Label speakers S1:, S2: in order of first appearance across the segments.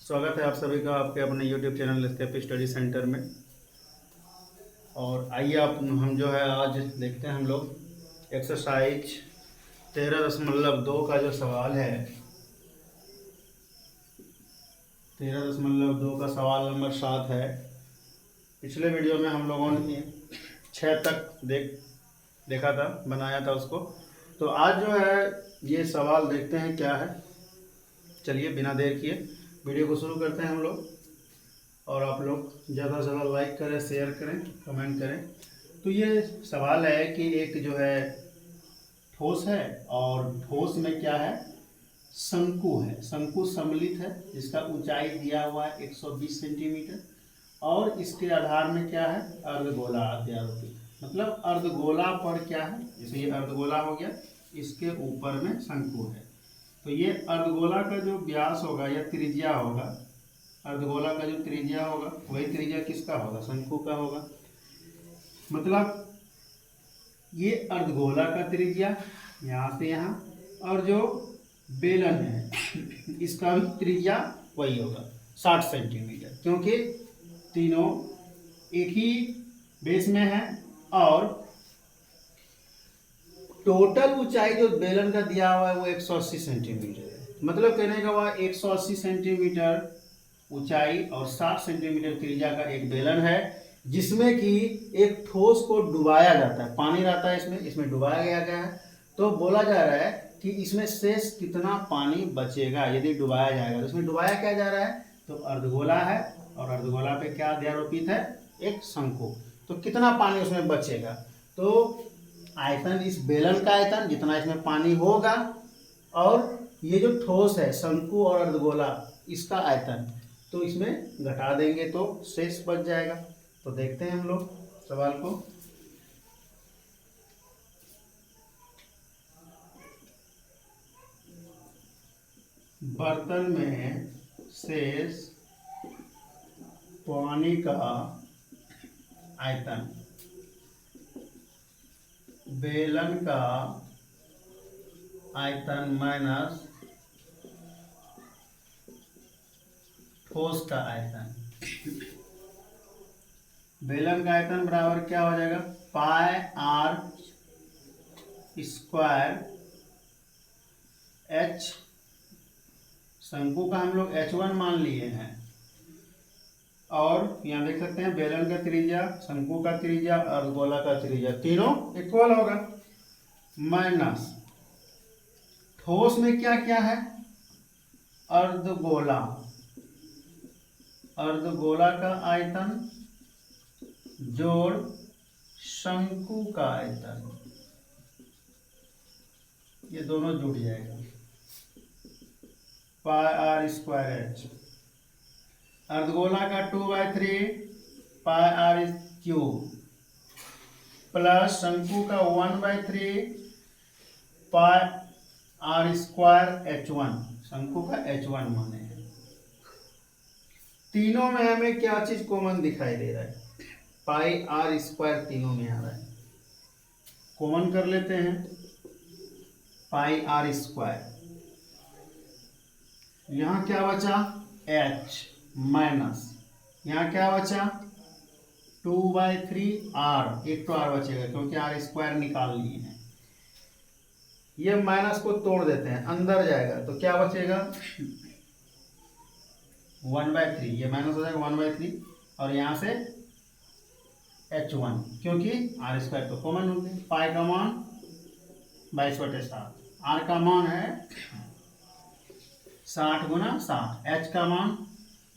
S1: स्वागत है आप सभी का आपके अपने YouTube चैनल स्केप स्टडी सेंटर में। और आइए आप हम जो है आज देखते हैं हम लोग एक्सरसाइज 13.2 का जो सवाल है 13.2 का सवाल नंबर 7 है। पिछले वीडियो में हम लोगों ने 6 तक देखा था, बनाया था उसको। तो आज जो है ये सवाल देखते हैं क्या है। चलिए बिना देर किए वीडियो को शुरू करते हैं हम लोग। और आप लोग ज़्यादा से ज़्यादा लाइक करें, शेयर करें, कमेंट करें। तो ये सवाल है कि एक जो है ठोस है और ठोस में क्या है, शंकु है, शंकु सम्मिलित है जिसका ऊंचाई दिया हुआ है 120 सेंटीमीटर और इसके आधार में क्या है, अर्धगोला अध्यारोपित। मतलब अर्धगोला पर क्या है, जैसे ये अर्धगोला हो गया, इसके ऊपर में शंकु है। तो ये अर्धगोला का जो व्यास होगा या त्रिज्या होगा, अर्धगोला का जो त्रिज्या होगा वही त्रिज्या किसका होगा, शंकु का होगा। मतलब ये अर्धगोला का त्रिज्या यहाँ से यहाँ, और जो बेलन है इसका भी त्रिज्या वही होगा 60 सेंटीमीटर, क्योंकि तीनों एक ही बेस में है। और टोटल ऊंचाई जो बेलन का दिया हुआ है वो 180 सेंटीमीटर है। मतलब कहने का हुआ 180 सेंटीमीटर ऊंचाई और 60 सेंटीमीटर त्रिज्या का एक बेलन है, जिसमें कि एक ठोस को डुबाया जाता है। पानी रहता है इसमें डुबाया गया है। तो बोला जा रहा है कि इसमें शेष कितना पानी बचेगा यदि डुबाया जाएगा। तो इसमें डुबाया क्या जा रहा है, तो अर्धगोला है और अर्धगोला पे क्या अध्यारोपित है, एक शंकु। तो कितना पानी उसमें बचेगा, तो आयतन, इस बेलन का आयतन जितना इसमें पानी होगा, और ये जो ठोस है शंकु और अर्धगोला इसका आयतन, तो इसमें घटा देंगे तो शेष बच जाएगा। तो देखते हैं हम लोग सवाल को। बर्तन में शेष पानी का आयतन बेलन का आयतन माइनस ठोस का आयतन। बेलन का आयतन बराबर क्या हो जाएगा, पाई आर स्क्वायर एच, शंकु का हम लोग H1 मान लिए हैं। और यहाँ देख सकते हैं बेलन का त्रिज्या, शंकु का त्रिज्या, अर्धगोला का त्रिज्या, तीनों इक्वल होगा। माइनस ठोस में क्या क्या है, अर्धगोला, अर्धगोला का आयतन जोड़ शंकु का आयतन, ये दोनों जुड़ जाएगा, पाई आर स्क्वायर एच। अर्धगोला का 2/3 पाई आर क्यूब प्लस शंकु का 1/3 पाई आर स्क्वायर H1, शंकु का H1 माने हैं। तीनों में हमें क्या चीज कॉमन दिखाई दे रहा है, पाई आर स्क्वायर तीनों में आ रहा है। कॉमन कर लेते हैं, पाई आर स्क्वायर, यहां क्या बचा H माइनस, यहाँ क्या बचा 2/3 R, एक तो R बचेगा क्योंकि R स्क्वायर निकाल लिए हैं। ये माइनस को तोड़ देते हैं, अंदर जाएगा तो क्या बचेगा 1/3, ये माइनस हो जाएगा 1/3, और यहाँ से H1 क्योंकि R स्क्वायर तो कॉमन हो गया। पाई का मान 22/7, R का मान है 60 गुना 60, H का मान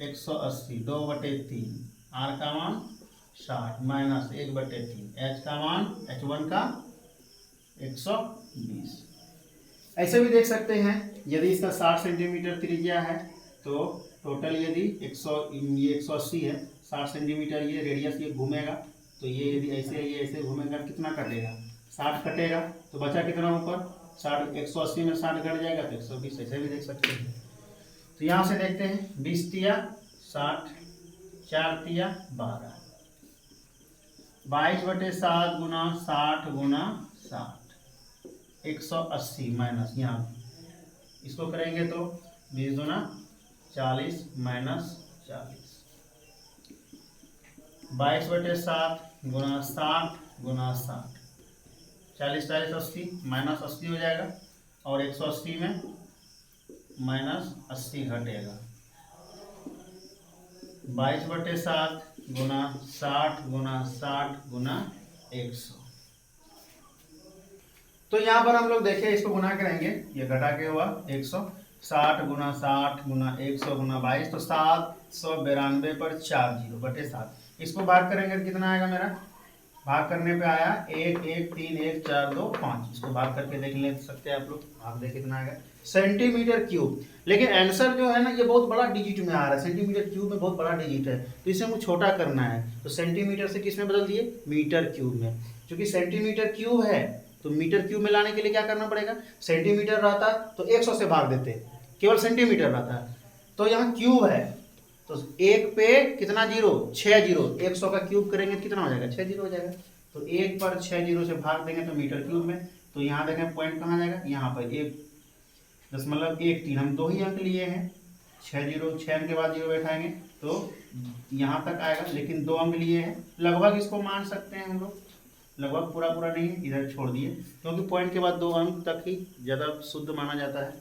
S1: 180 2/3, R का मान 60 माइनस 1/3, H का मान H1 का 120। ऐसे भी देख सकते हैं, यदि इसका 60 सेंटीमीटर त्रिज्या है तो टोटल यदि 180 है, 60 सेंटीमीटर ये रेडियस ये घूमेगा, तो ये यदि ये ऐसे घूमेगा कितना कटेगा, 60 कटेगा, तो बचा कितना ऊपर 60, 180 में 60 कट जाएगा तो 120। ऐसे भी देख सकते हैं। तो यहाँ से देखते हैं 20 तिया 60, 4 तिया 12, 22/7 गुना 60 गुना 60, 180 माइनस, यहाँ इसको करेंगे तो 20 गुना 40 माइनस 40, 22/7 गुना 60 गुना 60, 40 40 80 माइनस 80 हो जाएगा, और 180 में माइनस 80 घटेगा। 22/7 गुना 60 गुना 60 गुना 100। तो यहाँ पर हम लोग देखें, इसको गुना करेंगे, ये घटा के हुआ 100, 60 गुना 60 गुना 100 गुना 22, तो 792 पर 40/7। इसको भाग करेंगे तो कितना आएगा मेरा? भाग करने पे आया 1 1 3 1 4 2 5। इसको भाग करके देख ले सकते हैं आप लोग, भाग दे कितना आएगा, सेंटीमीटर क्यूब। लेकिन आंसर जो है ना, ये बहुत बड़ा डिजिट में आ रहा है, सेंटीमीटर क्यूब में बहुत बड़ा डिजिट है, तो इसे हमको छोटा करना है। तो सेंटीमीटर से किस में बदल दिए? मीटर क्यूब में। क्योंकि सेंटीमीटर क्यूब है तो मीटर क्यूब में लाने के लिए क्या करना पड़ेगा? सेंटीमीटर रहता तो 100 से भाग देते, केवल सेंटीमीटर रहता है, तो यहाँ क्यूब है तो 1 पे कितना जीरो? 6 जीरो। 100 का क्यूब करेंगे तो कितना हो जाएगा? 6 जीरो हो जाएगा। तो 1 पर 6 जीरो से भाग देंगे तो मीटर क्यूब में। तो यहाँ देखें पॉइंट कहाँ जाएगा? यहाँ पर 1.13, हम 2 ही अंक लिए हैं, 6 जीरो, 6 अंक के बाद जीरो बैठाएंगे तो यहाँ तक आएगा, लेकिन 2 अंक लिए हैं, लगभग इसको मान सकते हैं हम लोग, लगभग पूरा पूरा नहीं है, इधर छोड़ दिए, क्योंकि पॉइंट के बाद 2 अंक तक ही ज़्यादा शुद्ध माना जाता है।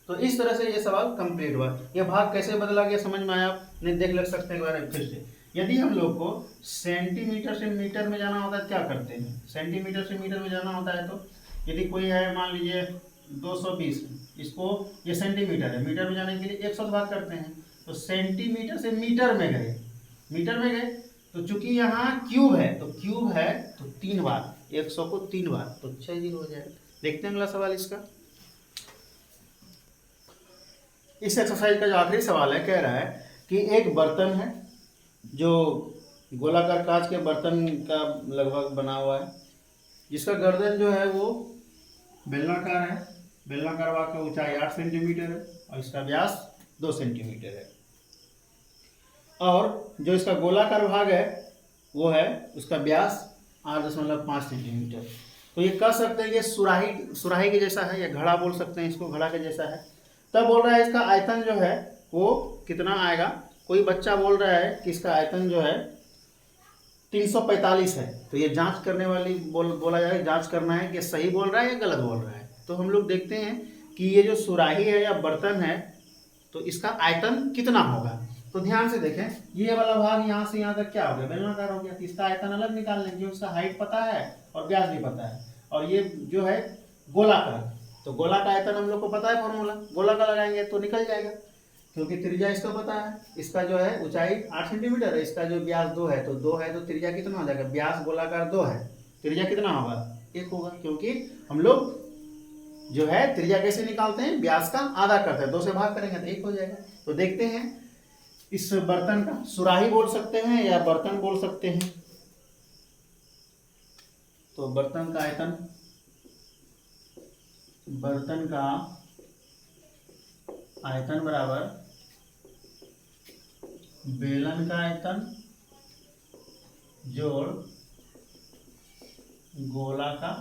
S1: तो इस तरह से ये सवाल कंप्लीट हुआ। यह भाग कैसे बदला गया समझ में आया? आप नहीं देख लग सकते हैं एक बार फिर से। यदि हम लोग को सेंटीमीटर से मीटर में जाना होता है क्या करते हैं? सेंटीमीटर से मीटर में जाना होता है तो यदि कोई है, मान लीजिए 220, इसको ये सेंटीमीटर है, मीटर में जाने के लिए 100 से भाग करते हैं, तो सेंटीमीटर से मीटर में गए, मीटर में गए, तो चूंकि यहाँ क्यूब है तो क्यूब है तो 3 बार, 100 को 3 बार, तो 6 जीरो हो जाएगा। देखते हैं अगला सवाल इसका। इस एक्सरसाइज का जो आखिरी सवाल है, कह रहा है कि एक बर्तन है जो गोलाकार कांच के बर्तन का लगभग बना हुआ है, जिसका गर्दन जो है वो बेलनाकार है, बेलनाकार भाग की ऊंचाई 8 सेंटीमीटर है और इसका व्यास 2 सेंटीमीटर है, और जो इसका गोलाकार भाग है वो है, उसका व्यास 8.5 सेंटीमीटर। तो ये कह सकते हैं ये सुराही के जैसा है, या घड़ा बोल सकते हैं इसको, घड़ा के जैसा है। तब बोल रहा है इसका आयतन जो है वो कितना आएगा? कोई बच्चा बोल रहा है कि इसका आयतन जो है 345 है, तो ये जांच करने वाली बोला जाए, जांच करना है कि सही बोल रहा है या गलत बोल रहा है। तो हम लोग देखते हैं कि ये जो सुराही है या बर्तन है, तो इसका आयतन कितना होगा। तो ध्यान से देखें, ये वाला भाग यहाँ से यहाँ तक क्या हो गया? बेलनाकार हो गया, तो इसका आयतन अलग निकाल लेंगे, उसका हाइट पता है और व्यास भी पता है, और ये जो है गोलाकार, तो गोला का आयतन हम लोग को पता है, फॉर्मूला गोला का लगाएंगे तो निकल जाएगा, क्योंकि त्रिज्या इसका पता है, इसका जो है ऊंचाई 8 सेंटीमीटर है, इसका जो व्यास 2 है, तो 2 है तो त्रिज्या कितना हो जाएगा? व्यास गोलाकार 2 है, त्रिज्या कितना होगा? 1 होगा, क्योंकि हम लोग जो है त्रिज्या कैसे निकालते हैं? व्यास का आधा करते हैं, 2 से भाग करेंगे तो 1 हो जाएगा। तो देखते हैं इस बर्तन का, सुराही बोल सकते हैं या बर्तन बोल सकते हैं। तो बर्तन का आयतन, बर्तन का आयतन बराबर बेलन का आयतन जोड़ गोला का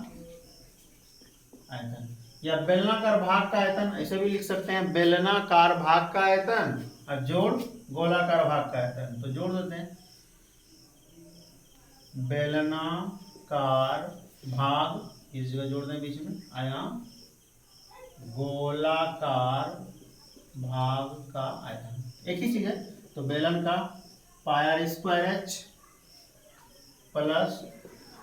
S1: आयतन, या बेलनाकार भाग का आयतन, ऐसे भी लिख सकते हैं, बेलनाकार भाग का आयतन और जोड़ गोलाकार भाग का आयतन। तो जोड़ देते हैं, बेलनाकार भाग, इस जगह जोड़ दें बीच में, आया गोलाकार भाग का आयतन, एक ही चीज है। तो बेलन का πr² प्लस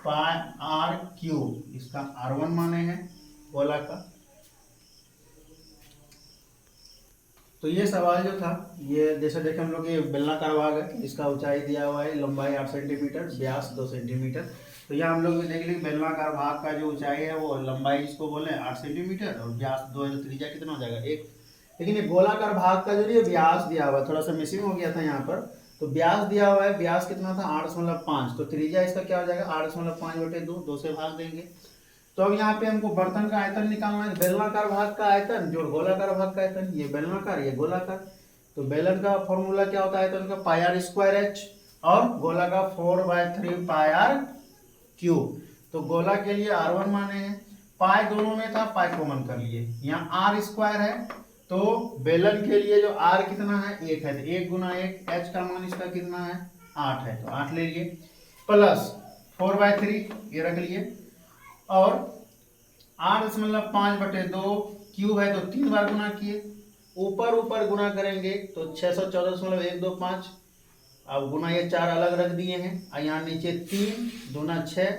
S1: πr³, इसका r1 माने हैं गोला का। तो ये सवाल जो था, ये जैसे देखें हम लोग, ये बेलनाकार भाग है, इसका ऊंचाई दिया हुआ है, लंबाई 8 सेंटीमीटर, व्यास 2 सेंटीमीटर। तो यहाँ हम लोग देख लेंगे बेलनाकार भाग का जो ऊंचाई है वो, लंबाई इसको बोले 8 सेंटीमीटर और व्यास 2 है, तो त्रिज्या कितना हो जाएगा? 1। लेकिन ये गोलाकार भाग का जो व्यास दिया हुआ है, थोड़ा सा मिसिंग हो गया था यहाँ पर, तो व्यास दिया हुआ है, व्यास कितना था? 8.5, तो त्रिज्या इसका क्या हो जाएगा? 8.5/2, 2 से भाग देंगे। तो अब यहाँ पे हमको बर्तन का आयतन निकालना है, बेलनाकार भाग का आयतन जोड़ गोलाकार भाग का आयतन, ये बेलनाकार ये गोलाकार, तो बेलन का फॉर्मूला क्या होता है? आयतन का πr²h और गोला का 4/3 πr³। तो गोला के लिए r1 माने हैं, पाई दोनों में था, पाई कॉमन कर लिए, यहाँ r² है तो बेलन के लिए जो आर कितना है 1 है, तो 1 गुना 1, एच का मान इसका कितना है 8 है, तो 8 ले लिए, प्लस 4/3 ये रख लिए, और 8.5/2 क्यूब है तो 3 बार गुना किए, ऊपर ऊपर गुना करेंगे तो 614.125, अब गुना ये 4 अलग रख दिए हैं, और यहाँ नीचे 3 दूना 6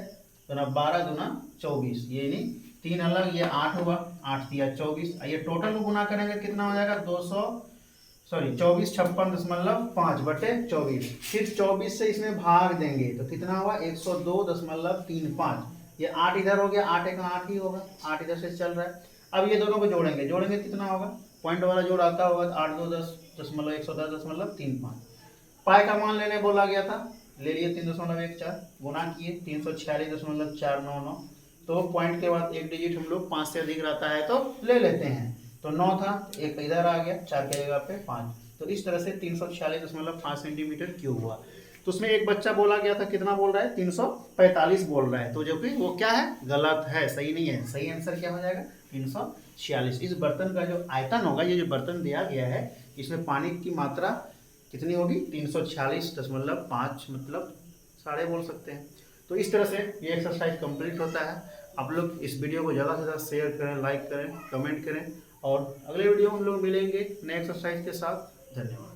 S1: दूना 12 दूना 24, ये नहीं 3 अलग, ये 8 हुआ, 8 दिया 24, ये टोटल को गुना करेंगे कितना हो जाएगा 24/5/24, फिर 24 से इसमें भाग देंगे तो कितना हुआ 102.35, ये 8 इधर हो गया, 8 एक 8 ही होगा, 8 इधर से चल रहा है। अब ये दोनों को जोड़ेंगे कितना होगा, पॉइंट वाला जोड़ आता होगा 8 2 10.110.35, पाई का मान लेने बोला गया था, ले लिए 3.14, गुना किए 346.499, तो पॉइंट के बाद एक डिजिट हम लोग 5 से अधिक रहता है तो ले लेते हैं, तो 9 था, एक इधर आ गया, 4 की जगह पे 5, तो इस तरह से 346.5 सेंटीमीटर क्यूब हुआ। तो उसमें एक बच्चा बोला गया था, कितना बोल रहा है 345 बोल रहा है, तो जो कि वो क्या है गलत है, सही नहीं है, सही आंसर क्या हो जाएगा 346। इस बर्तन का जो आयतन होगा, ये जो बर्तन दिया गया है इसमें पानी की मात्रा कितनी होगी 346.5, मतलब साढ़े बोल सकते हैं। तो इस तरह से ये एक्सरसाइज कंप्लीट होता है। आप लोग इस वीडियो को ज़्यादा से ज़्यादा शेयर करें, लाइक करें, कमेंट करें, और अगले वीडियो में हम लोग मिलेंगे नए एक्सरसाइज के साथ। धन्यवाद।